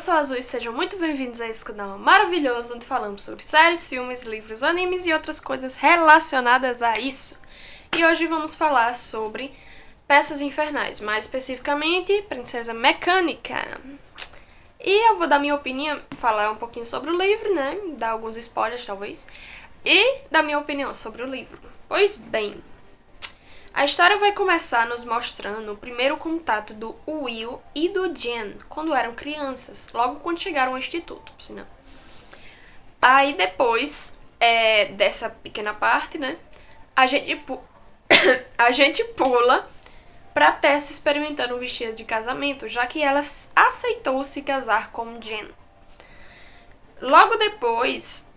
sou a Azul e sejam muito bem-vindos a esse canal maravilhoso onde falamos sobre séries, filmes, livros, animes e outras coisas relacionadas a isso. E hoje vamos falar sobre Peças Infernais, mais especificamente Princesa Mecânica. E eu vou dar minha opinião, falar um pouquinho sobre o livro, né, dar alguns spoilers talvez, e dar minha opinião sobre o livro. Pois bem, a história vai começar nos mostrando o primeiro contato do Will e do Jen quando eram crianças, logo quando chegaram ao instituto, por sinal. Aí depois dessa pequena parte, né, a gente pula pra Tessa experimentando o vestido de casamento, já que ela aceitou se casar com Jen. Logo depois,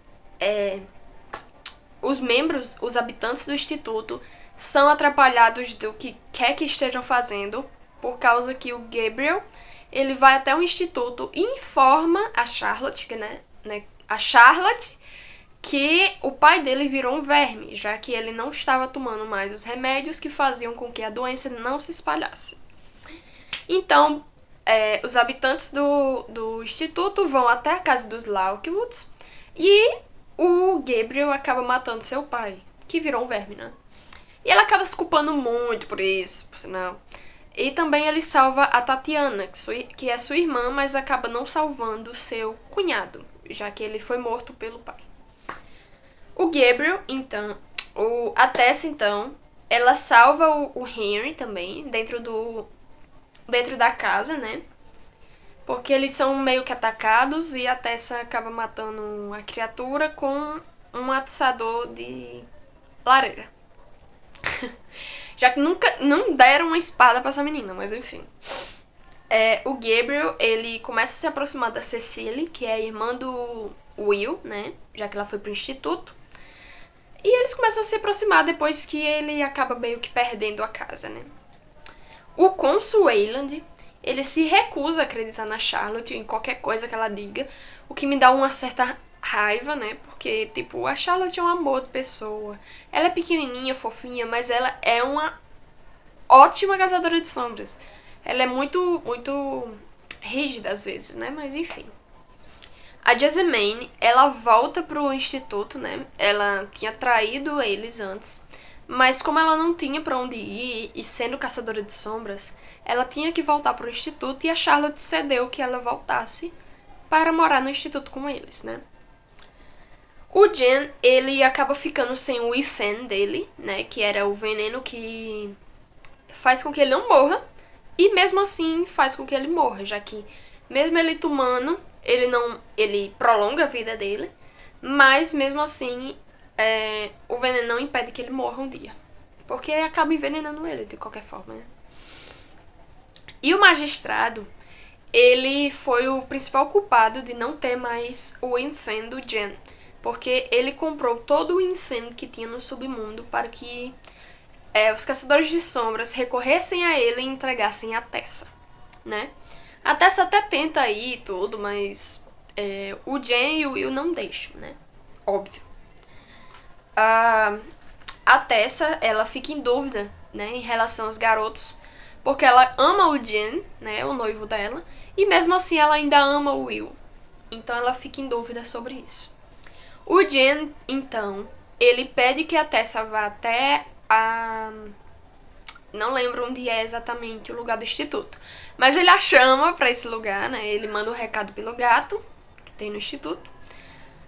os habitantes do instituto são atrapalhados do que quer que estejam fazendo, por causa que o Gabriel, ele vai até o instituto e informa a Charlotte, que o pai dele virou um verme, já que ele não estava tomando mais os remédios que faziam com que a doença não se espalhasse. Então, os habitantes do instituto vão até a casa dos Lockwoods e o Gabriel acaba matando seu pai, que virou um verme, né? E ela acaba se culpando muito por isso, por sinal. E também ele salva a Tatiana, que é sua irmã, mas acaba não salvando seu cunhado, já que ele foi morto pelo pai. O Gabriel, então, a Tessa, então, ela salva o Henry também, dentro da casa, né? Porque eles são meio que atacados e a Tessa acaba matando a criatura com um atiçador de lareira. Já que não deram uma espada pra essa menina, mas enfim. O Gabriel, ele começa a se aproximar da Cecily, que é a irmã do Will, né? Já que ela foi pro instituto. E eles começam a se aproximar depois que ele acaba meio que perdendo a casa, né? O cônsul Wayland, ele se recusa a acreditar na Charlotte em qualquer coisa que ela diga, o que me dá uma certa raiva, né? Porque, tipo, a Charlotte é um amor de pessoa. Ela é pequenininha, fofinha, mas ela é uma ótima caçadora de sombras. Ela é muito, muito rígida às vezes, né? Mas enfim. A Jessamine, ela volta pro instituto, né? Ela tinha traído eles antes, mas como ela não tinha pra onde ir e sendo caçadora de sombras, ela tinha que voltar pro instituto e a Charlotte cedeu que ela voltasse para morar no instituto com eles, né? O Jen, ele acaba ficando sem o Ifen dele, né? Que era o veneno que faz com que ele não morra. E mesmo assim faz com que ele morra, já que mesmo ele tomando, ele prolonga a vida dele. Mas mesmo assim, o veneno não impede que ele morra um dia. Porque acaba envenenando ele de qualquer forma, né? E o magistrado, ele foi o principal culpado de não ter mais o Ifen do Jen. Porque ele comprou todo o inferno que tinha no submundo para que os caçadores de sombras recorressem a ele e entregassem a Tessa, né? A Tessa até tenta ir e tudo, mas o Jen e o Will não deixam, né? Óbvio. A Tessa, ela fica em dúvida, né, em relação aos garotos, porque ela ama o Jen, né, o noivo dela, e mesmo assim ela ainda ama o Will. Então ela fica em dúvida sobre isso. O Jen, então, ele pede que a Tessa vá até não lembro onde é exatamente o lugar do instituto, mas ele a chama pra esse lugar, né? Ele manda um recado pelo gato, que tem no instituto,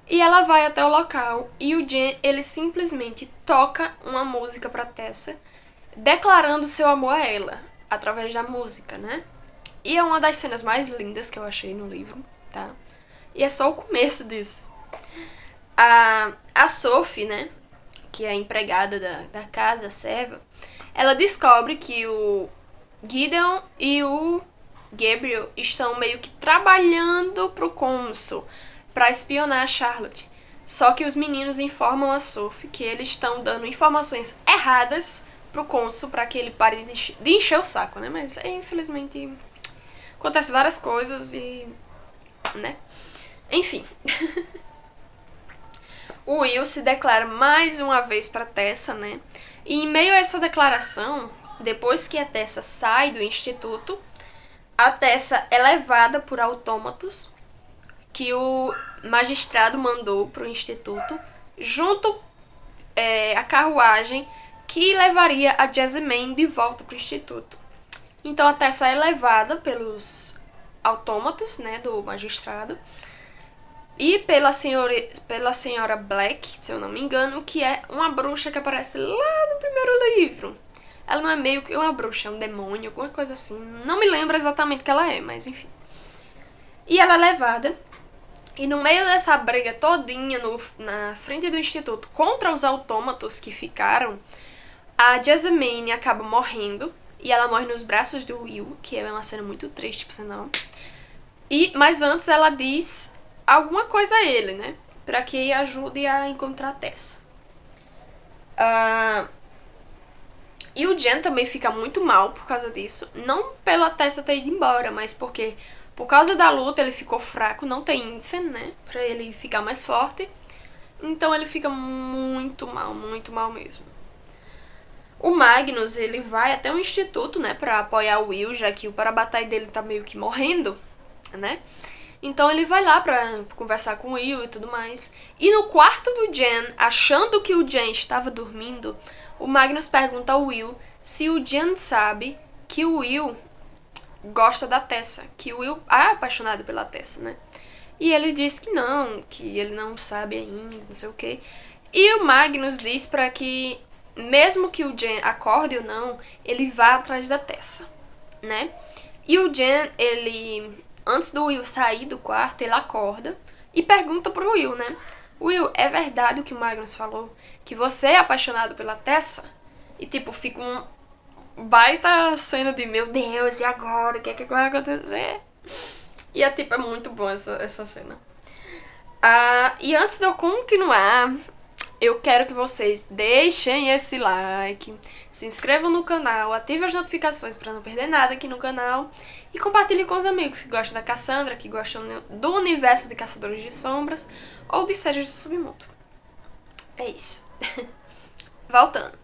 e ela vai até o local, e o Jen, ele simplesmente toca uma música pra Tessa, declarando seu amor a ela, através da música, né? E é uma das cenas mais lindas que eu achei no livro, tá? E é só o começo disso. A Sophie, né, que é a empregada da casa, a serva, ela descobre que o Gideon e o Gabriel estão meio que trabalhando pro cônsul para espionar a Charlotte. Só que os meninos informam a Sophie que eles estão dando informações erradas pro cônsul para que ele pare de encher o saco, né? Mas infelizmente acontece várias coisas e, né? Enfim. O Will se declara mais uma vez para Tessa, né? E em meio a essa declaração, depois que a Tessa sai do instituto, a Tessa é levada por autômatos que o magistrado mandou pro instituto, junto a carruagem que levaria a Jessamine de volta pro instituto. Então a Tessa é levada pelos autômatos, né, do magistrado, e pela senhora Black, se eu não me engano, que é uma bruxa que aparece lá no primeiro livro. Ela não é meio que uma bruxa, é um demônio, alguma coisa assim. Não me lembro exatamente o que ela é, mas enfim. E ela é levada, e no meio dessa briga todinha na frente do instituto contra os autômatos que ficaram, a Jessamine acaba morrendo, e ela morre nos braços do Will, que é uma cena muito triste, por sinal. Mas antes ela diz alguma coisa a ele, né? Pra que ajude a encontrar a Tessa. E o Jen também fica muito mal por causa disso. Não pela Tessa ter ido embora, mas porque por causa da luta ele ficou fraco, não tem Infant, né? Pra ele ficar mais forte. Então ele fica muito mal mesmo. O Magnus, ele vai até um instituto, né, pra apoiar o Will, já que o Parabatai dele tá meio que morrendo, né? Então ele vai lá pra conversar com o Will e tudo mais. E no quarto do Jen, achando que o Jen estava dormindo, o Magnus pergunta ao Will se o Jen sabe que o Will gosta da Tessa, que o Will é apaixonado pela Tessa, né? E ele diz que ele não sabe ainda, não sei o quê. E o Magnus diz pra que, mesmo que o Jen acorde ou não, ele vá atrás da Tessa, né? E o Jen, ele, antes do Will sair do quarto, ele acorda e pergunta pro Will, né? Will, é verdade o que o Magnus falou? Que você é apaixonado pela Tessa? E tipo, fica um baita cena de, meu Deus, e agora? O que é que vai acontecer? E é tipo, é muito bom essa cena. E antes de eu continuar, eu quero que vocês deixem esse like, se inscrevam no canal, ativem as notificações para não perder nada aqui no canal e compartilhem com os amigos que gostam da Cassandra, que gostam do universo de Caçadores de Sombras ou de séries do submundo. É isso. Voltando.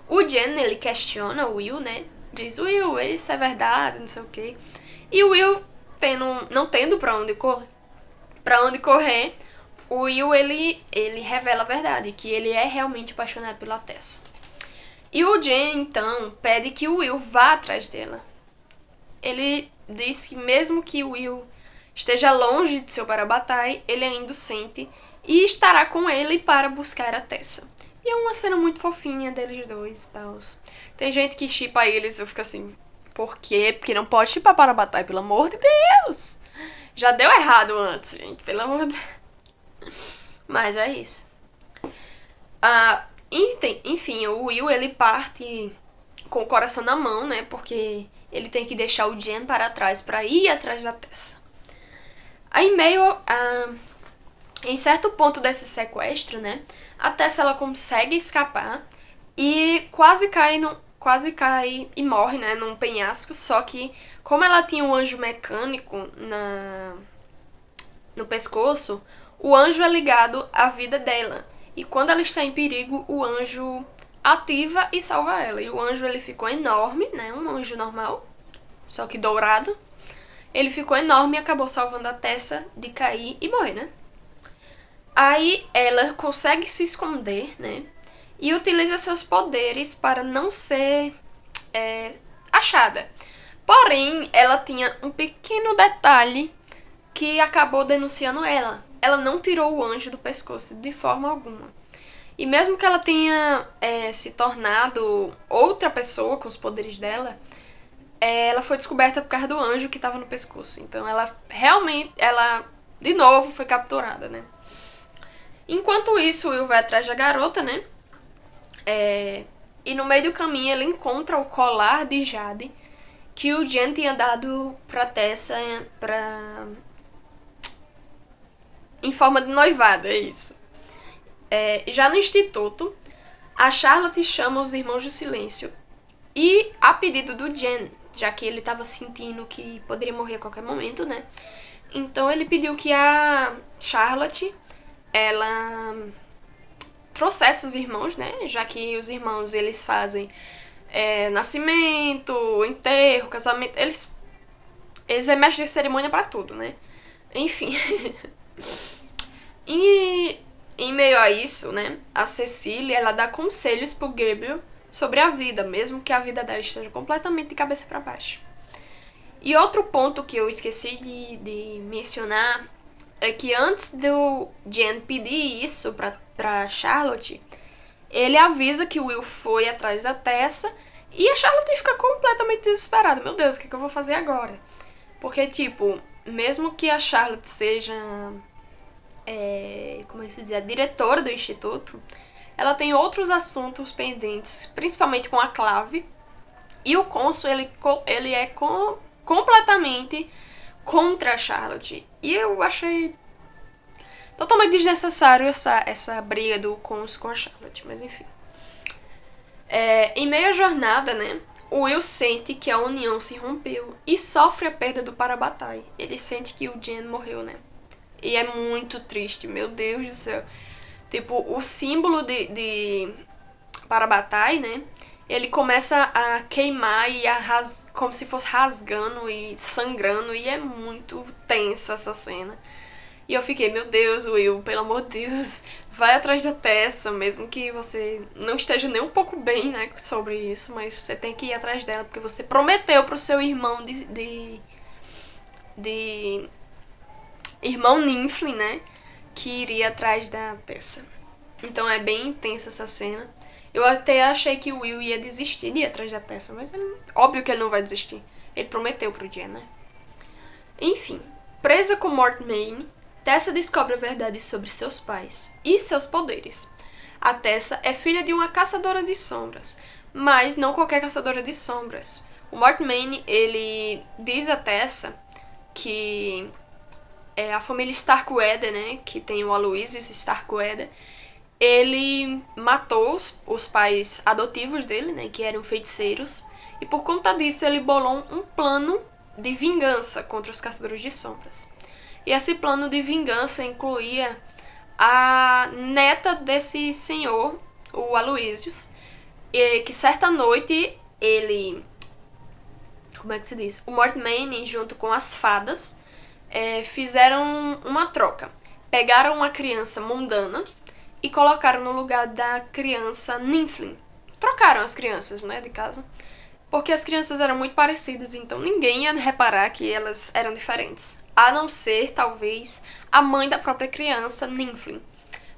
O Jen, ele questiona o Will, né? Diz, Will, isso é verdade, não sei o quê. E o Will, não tendo pra onde correr, o Will, ele revela a verdade, que ele é realmente apaixonado pela Tessa. E o Jen, então, pede que o Will vá atrás dela. Ele diz que mesmo que o Will esteja longe de seu Parabatai, ele ainda o sente e estará com ele para buscar a Tessa. E é uma cena muito fofinha deles dois e tal. Tem gente que shippa eles, eu fico assim, por quê? Porque não pode shippar Parabatai, pelo amor de Deus! Já deu errado antes, gente, pelo amor de Deus. Mas é isso. Enfim, o Will, ele parte com o coração na mão, né? Porque ele tem que deixar o Jen para trás para ir atrás da Tessa. Aí, em certo ponto desse sequestro, né? A Tessa, ela consegue escapar e quase cai e morre, né? Num penhasco. Só que, como ela tinha um anjo mecânico no pescoço, o anjo é ligado à vida dela. E quando ela está em perigo, o anjo ativa e salva ela. E o anjo, ele ficou enorme, né? Um anjo normal, só que dourado. Ele ficou enorme e acabou salvando a Tessa de cair e morrer, né? Aí ela consegue se esconder, né? E utiliza seus poderes para não ser achada. Porém, ela tinha um pequeno detalhe que acabou denunciando ela. Ela não tirou o anjo do pescoço de forma alguma. E mesmo que ela tenha se tornado outra pessoa com os poderes dela, ela foi descoberta por causa do anjo que estava no pescoço. Então ela de novo foi capturada, né? Enquanto isso, o Will vai atrás da garota, né? E no meio do caminho ele encontra o colar de Jade que o Jen tinha dado pra Tessa em forma de noivado, é isso. Já no instituto, a Charlotte chama os Irmãos do Silêncio e, a pedido do Jen, já que ele estava sentindo que poderia morrer a qualquer momento, né? Então ele pediu que a Charlotte, ela trouxesse os irmãos, né? Já que os irmãos, eles fazem nascimento, enterro, casamento, eles Eles é mestre de cerimônia pra tudo, né? Enfim. E em meio a isso, né, a Cecília, ela dá conselhos pro Gabriel sobre a vida, mesmo que a vida dela esteja completamente de cabeça para baixo. E outro ponto que eu esqueci de mencionar é que antes do Jen pedir isso pra Charlotte, ele avisa que o Will foi atrás da Tessa e a Charlotte fica completamente desesperada. Meu Deus, o que eu vou fazer agora? Porque, tipo, mesmo que a Charlotte seja como é que se diz, a diretora do instituto, ela tem outros assuntos pendentes, principalmente com a Clave. E o cônsul, ele é completamente contra a Charlotte. E eu achei totalmente desnecessário essa briga do cônsul com a Charlotte, mas enfim. Em meio à jornada, né, o Will sente que a união se rompeu e sofre a perda do Parabatai. Ele sente que o Jen morreu, né? E é muito triste, meu Deus do céu. Tipo, o símbolo de Parabatai, né? Ele começa a queimar e como se fosse rasgando e sangrando. E é muito tenso essa cena. E eu fiquei, meu Deus, Will, pelo amor de Deus, vai atrás da Tessa, mesmo que você não esteja nem um pouco bem, né, sobre isso, mas você tem que ir atrás dela, porque você prometeu pro seu irmão de irmão Ninflin, né, que iria atrás da Tessa. Então é bem intensa essa cena. Eu até achei que o Will ia desistir de ir atrás da Tessa, mas óbvio que ele não vai desistir. Ele prometeu pro Jen, né? Enfim, presa com Mortmain, Tessa descobre a verdade sobre seus pais e seus poderes. A Tessa é filha de uma caçadora de sombras, mas não qualquer caçadora de sombras. O Mortmain, ele diz a Tessa que a família Starkweather, né, que tem o Aloysius Starkweather, ele matou os pais adotivos dele, né, que eram feiticeiros, e por conta disso ele bolou um plano de vingança contra os caçadores de sombras. E esse plano de vingança incluía a neta desse senhor, o Aloysius, que certa noite ele... Como é que se diz? O Mortmain, junto com as fadas, fizeram uma troca. Pegaram uma criança mundana e colocaram no lugar da criança Ninflin. Trocaram as crianças, né, de casa. Porque as crianças eram muito parecidas, então ninguém ia reparar que elas eram diferentes. A não ser, talvez, a mãe da própria criança, Ninflin.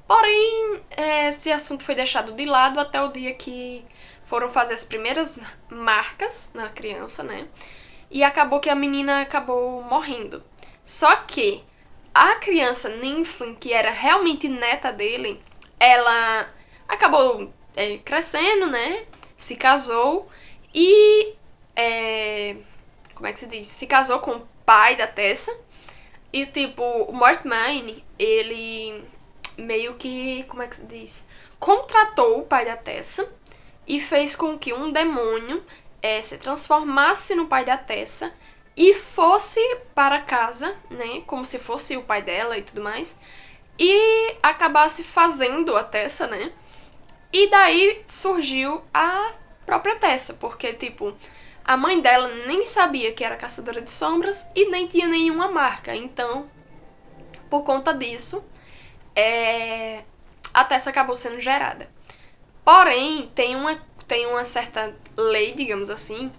Porém, esse assunto foi deixado de lado até o dia que foram fazer as primeiras marcas na criança, né? E acabou que a menina acabou morrendo. Só que a criança Ninflin, que era realmente neta dele, ela acabou crescendo, né? Se casou e... como é que se diz? Se casou com o pai da Tessa. E, tipo, o Mortmain, ele meio que... Como é que se diz? Contratou o pai da Tessa e fez com que um demônio se transformasse no pai da Tessa e fosse para casa, né? Como se fosse o pai dela e tudo mais. E acabasse fazendo a Tessa, né? E daí surgiu a própria Tessa, porque, tipo, a mãe dela nem sabia que era caçadora de sombras e nem tinha nenhuma marca. Então, por conta disso, a Tessa acabou sendo gerada. Porém, tem uma certa lei, digamos assim,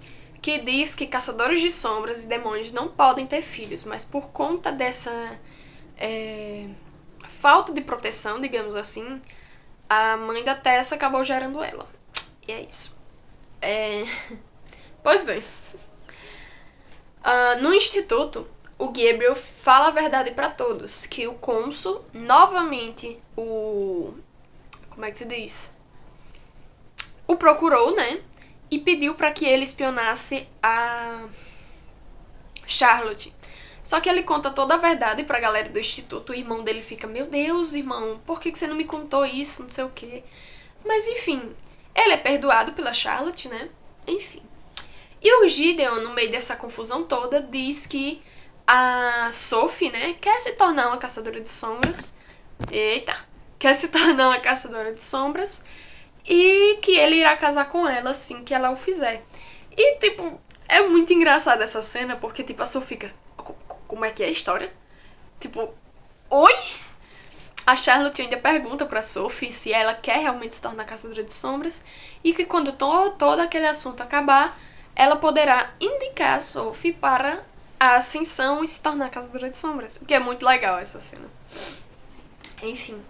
que diz que caçadores de sombras e demônios não podem ter filhos, mas por conta dessa falta de proteção, digamos assim, a mãe da Tessa acabou gerando ela. E é isso. Pois bem, no instituto, o Gabriel fala a verdade pra todos, que o cônsul, novamente, como é que se diz? O procurou, né? E pediu pra que ele espionasse a Charlotte. Só que ele conta toda a verdade pra galera do instituto. O irmão dele fica, meu Deus, irmão, por que você não me contou isso? Não sei o quê. Mas enfim, ele é perdoado pela Charlotte, né? Enfim. E o Gideon, no meio dessa confusão toda, diz que a Sophie, né, quer se tornar uma caçadora de sombras. Eita! Quer se tornar uma caçadora de sombras. E que ele irá casar com ela assim que ela o fizer. E, tipo, É muito engraçada essa cena, porque, tipo, a Sophie fica... Como é que é a história? Tipo, oi? A Charlotte ainda pergunta pra Sophie se ela quer realmente se tornar caçadora de sombras e que quando todo aquele assunto acabar, ela poderá indicar a Sophie para a ascensão e se tornar caçadora de sombras. O que é muito legal essa cena. Enfim.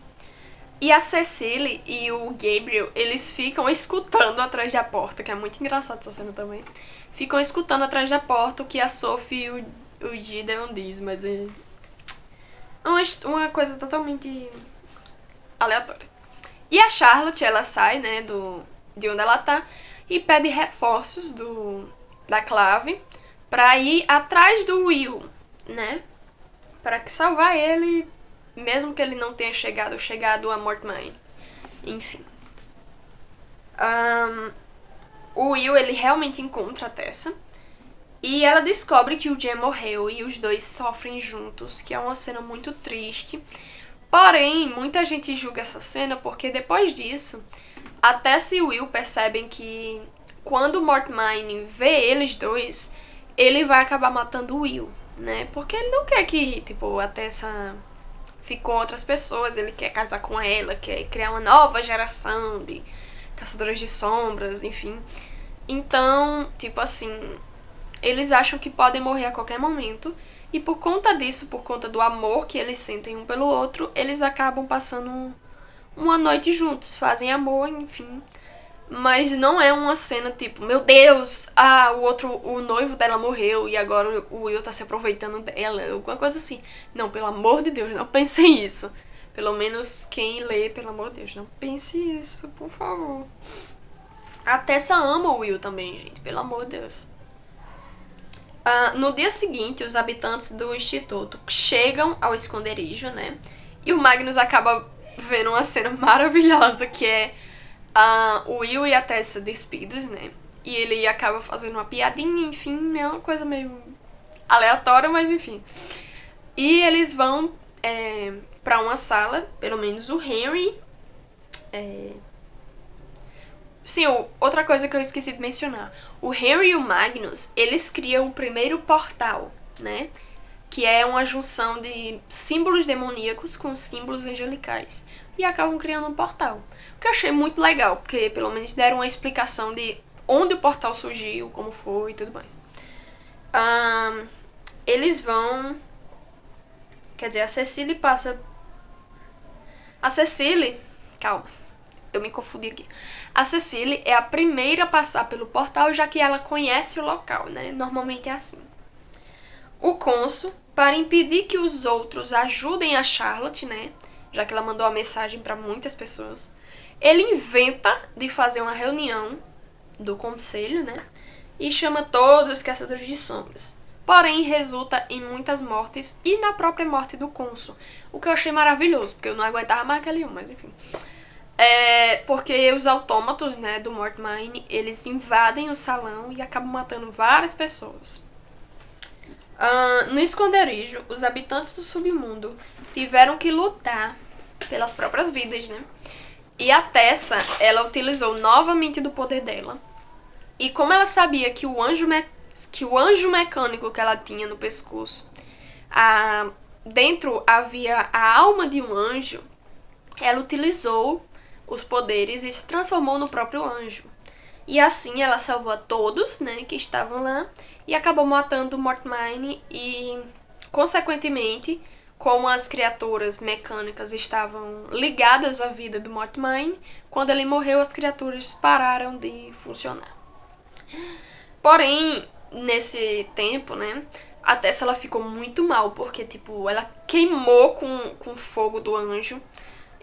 E a Cecily e o Gabriel, eles ficam escutando atrás da porta, que é muito engraçado essa cena também. Ficam escutando atrás da porta o que a Sophie e o Gideon diz, mas é uma coisa totalmente aleatória. E a Charlotte, ela sai, né, de onde ela tá e pede reforços da clave pra ir atrás do Will, né? Pra salvar ele, mesmo que ele não tenha chegado a Mortmine. Enfim. O Will, ele realmente encontra a Tessa. E ela descobre que o Jen morreu e os dois sofrem juntos, que é uma cena muito triste. Porém, muita gente julga essa cena porque depois disso, a Tessa e o Will percebem que quando o Mortmine vê eles dois, ele vai acabar matando o Will, né? Porque ele não quer que, tipo, a Tessa fique com outras pessoas, ele quer casar com ela, quer criar uma nova geração de caçadoras de sombras, enfim. Então, tipo assim, eles acham que podem morrer a qualquer momento. E por conta disso, por conta do amor que eles sentem um pelo outro, eles acabam passando uma noite juntos, fazem amor, enfim. Mas não é uma cena tipo, meu Deus, o noivo dela morreu e agora o Will tá se aproveitando dela, alguma coisa assim. Não, pelo amor de Deus, não pense isso. Pelo menos quem lê, pelo amor de Deus, não pense isso, por favor. A Tessa ama o Will também, gente, pelo amor de Deus. No dia seguinte, os habitantes do instituto chegam ao esconderijo, né? E o Magnus acaba vendo uma cena maravilhosa, que é o Will e a Tessa despidos, né? E ele acaba fazendo uma piadinha, enfim, é uma coisa meio aleatória, mas enfim. E eles vão pra uma sala, pelo menos o Henry... Sim, outra coisa que eu esqueci de mencionar. O Henry e o Magnus, eles criam o primeiro portal, né? Que é uma junção de símbolos demoníacos com símbolos angelicais. E acabam criando um portal. O que eu achei muito legal, porque pelo menos deram uma explicação de onde o portal surgiu, como foi e tudo mais. Eles vão... Quer dizer, a Cecily passa... A Cecily... Calma, eu me confundi aqui. A Cecily é a primeira a passar pelo portal, já que ela conhece o local, né? Normalmente é assim. O cônsul, para impedir que os outros ajudem a Charlotte, né? Já que ela mandou a mensagem para muitas pessoas, ele inventa de fazer uma reunião do conselho, né? E chama todos os caçadores de sombras. Porém, resulta em muitas mortes e na própria morte do cônsul. O que eu achei maravilhoso, porque eu não aguentava mais aquele um, mas enfim. Porque os autômatos, né, do Mortmine, eles invadem o salão e acabam matando várias pessoas. No esconderijo, os habitantes do submundo tiveram que lutar pelas próprias vidas, né? E a Tessa, ela utilizou novamente do poder dela. E como ela sabia que o anjo mecânico que ela tinha no pescoço, dentro havia a alma de um anjo, ela utilizou os poderes e se transformou no próprio anjo. E assim ela salvou a todos, né, que estavam lá, e acabou matando Mortmine e, consequentemente, como as criaturas mecânicas estavam ligadas à vida do Mortmine, quando ele morreu, as criaturas pararam de funcionar. Porém, nesse tempo, né, a Tessa ela ficou muito mal, porque tipo, ela queimou com o fogo do anjo.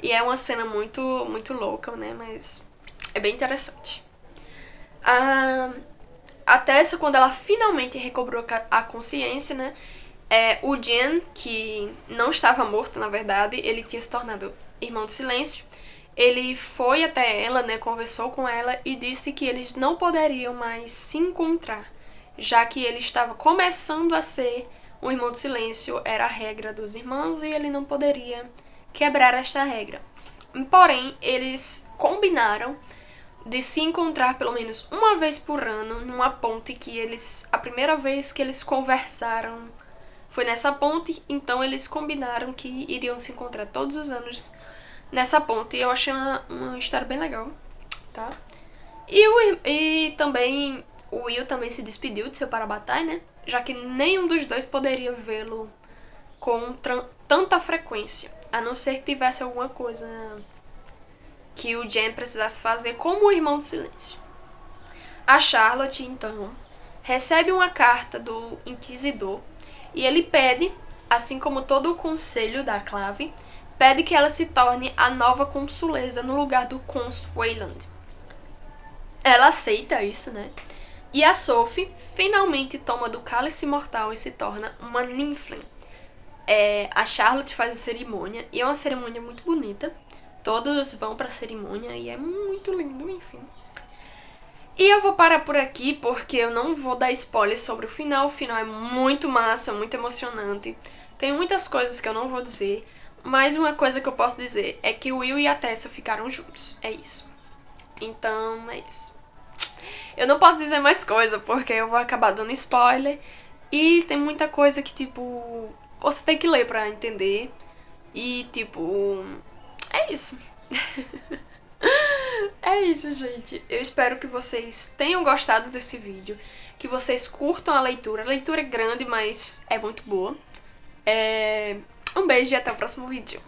E é uma cena muito, muito louca, né, mas é bem interessante. A Tessa, quando ela finalmente recobrou a consciência, né, o Jen, que não estava morto, na verdade, ele tinha se tornado irmão de silêncio, ele foi até ela, né, conversou com ela e disse que eles não poderiam mais se encontrar, já que ele estava começando a ser um irmão de silêncio, era a regra dos irmãos e ele não poderia quebrar esta regra. Porém, eles combinaram de se encontrar pelo menos uma vez por ano numa ponte que eles... A primeira vez que eles conversaram foi nessa ponte, então eles combinaram que iriam se encontrar todos os anos nessa ponte. E eu achei uma história bem legal, tá? E também o Will também se despediu de seu Parabatai, né? Já que nenhum dos dois poderia vê-lo com tanta frequência, a não ser que tivesse alguma coisa que o Jen precisasse fazer como o Irmão do Silêncio. A Charlotte, então, recebe uma carta do Inquisidor e ele pede, assim como todo o conselho da Clave, pede que ela se torne a nova consuleza no lugar do Cons Wayland. Ela aceita isso, né? E a Sophie finalmente toma do cálice mortal e se torna uma Ninfling. A Charlotte faz a cerimônia, e é uma cerimônia muito bonita. Todos vão pra cerimônia e é muito lindo, enfim. E eu vou parar por aqui porque eu não vou dar spoiler sobre o final. O final é muito massa, muito emocionante. Tem muitas coisas que eu não vou dizer, mas uma coisa que eu posso dizer é que o Will e a Tessa ficaram juntos. É isso. Então, é isso. Eu não posso dizer mais coisa porque eu vou acabar dando spoiler. E tem muita coisa que, tipo, você tem que ler pra entender. E, tipo, é isso. É isso, gente. Eu espero que vocês tenham gostado desse vídeo, que vocês curtam a leitura. A leitura é grande, mas é muito boa. Um beijo e até o próximo vídeo.